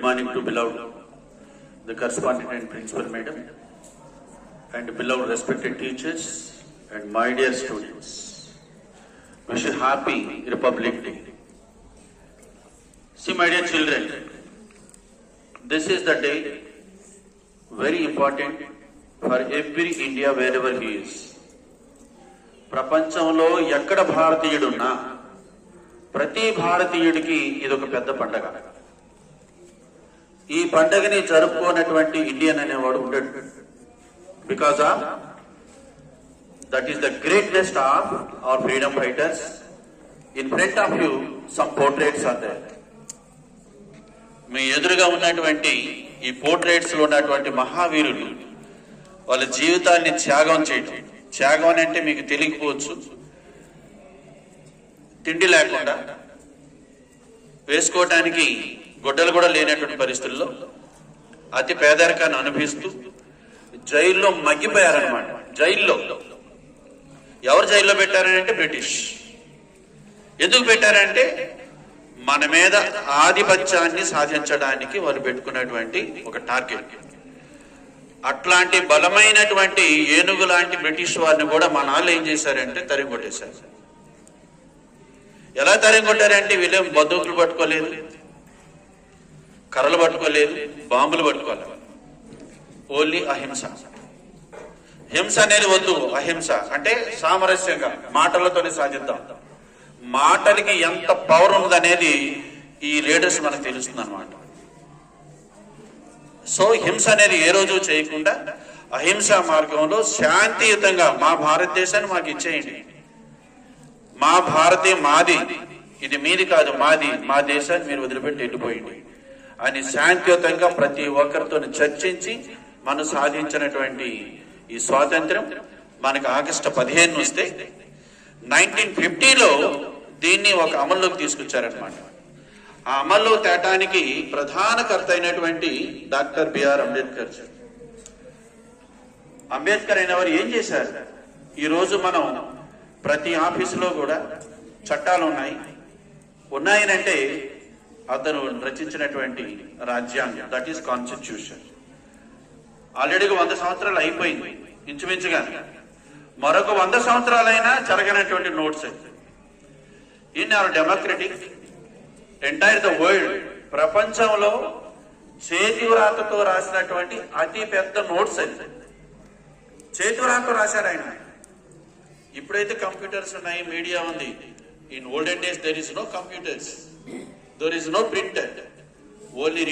morning to beloved the correspondent and principal madam and beloved respected teachers and my dear students. Wish you happy Republic Day. See my dear children, this is the day very important for every India wherever he is. ప్రపంచంలో ఎక్కడ భారతీయుడున్నా ప్రతి భారతీయుడికి ఇదొక పెద్ద పండగ. ఈ పండగని జరుపుకోనటువంటి Indian అనేవాడు ఉండడు. Because of that is the greatness of our freedom fighters. In front of you some portraits are there. మీ ఎదురుగా ఉన్నటువంటి ఈ పోర్ట్రేట్స్ లో ఉన్నటువంటి మహావీరులు వాళ్ళ జీవితాన్ని త్యాగం చేయటం. త్యాగం అని అంటే మీకు తెలియకపోవచ్చు. తిండి లేకుండా వేసుకోవటానికి గుడ్డలు కూడా లేనటువంటి పరిస్థితుల్లో అతి పేదరికాన్ని అనుభవిస్తూ జైల్లో మగ్గిపోయారనమాట. జైల్లో ఎవరు జైల్లో పెట్టారంటే బ్రిటిష్. ఎందుకు పెట్టారంటే మన మీద ఆధిపత్యాన్ని సాధించడానికి వాళ్ళు పెట్టుకున్నటువంటి ఒక టార్గెట్. అట్లాంటి బలమైనటువంటి ఏనుగు లాంటి బ్రిటిష్ వారిని కూడా మన వాళ్ళు ఏం చేశారంటే తరిమి కొట్టేశారు. ఎలా తరిమి కొట్టారంటే వీళ్ళేం బందూకులు పట్టుకోలేదు, కర్రలు పట్టుకోలేదు, బాంబులు పట్టుకోలేదు. ఓన్లీ అహింస. హింస అనేది వద్దు. అహింస అంటే సామరస్యంగా మాటలతోనే సాధిద్దాం. మాటలకి ఎంత పవర్ ఉందనేది ఈ లీడర్స్ మనకు తెలుస్తుంది అనమాట. సో హింస అనేది ఏ రోజు చేయకుండా అహింసా మార్గంలో శాంతియుతంగా మా భారతదేశాన్ని మాకు ఇచ్చేయండి, మా భారతీయ మాది, ఇది మీది కాదు మాది, మా దేశాన్ని మీరు వదిలిపెట్టి వెళ్ళిపోయింది అని శాంతియుతంగా ప్రతి ఒక్కరితో చర్చించి మనం సాధించినటువంటి ఈ స్వాతంత్రం మనకు ఆగస్టు 15 వస్తే 1950లో దీన్ని ఒక అమల్లోకి తీసుకొచ్చారనమాట. ఆ అమల్లో తేటానికి ప్రధాన కర్త అయినటువంటి డాక్టర్ బిఆర్ అంబేద్కర్. అంబేద్కర్ అయిన వారు ఏం చేశారు? ఈరోజు మనం ప్రతి ఆఫీసులో కూడా చట్టాలు ఉన్నాయనంటే అతను రచించినటువంటి రాజ్యాంగం, దట్ ఈస్ కాన్స్టిట్యూషన్. ఆల్రెడీగా 100 సంవత్సరాలు అయిపోయింది ఇంచుమించుగా. మరొక 100 సంవత్సరాలైనా జరగనటువంటి notes in our democratic entire the world. ప్రపంచంలో చేతివ్రాతతో రాసినటువంటి అతి పెద్ద నోట్స్ అది. చేతివ్రాతతో రాశాడు ఆయన. ఇప్పుడైతే కంప్యూటర్స్ ఉన్నాయి, మీడియా ఉంది. In olden days there is no computers, there is no printer, only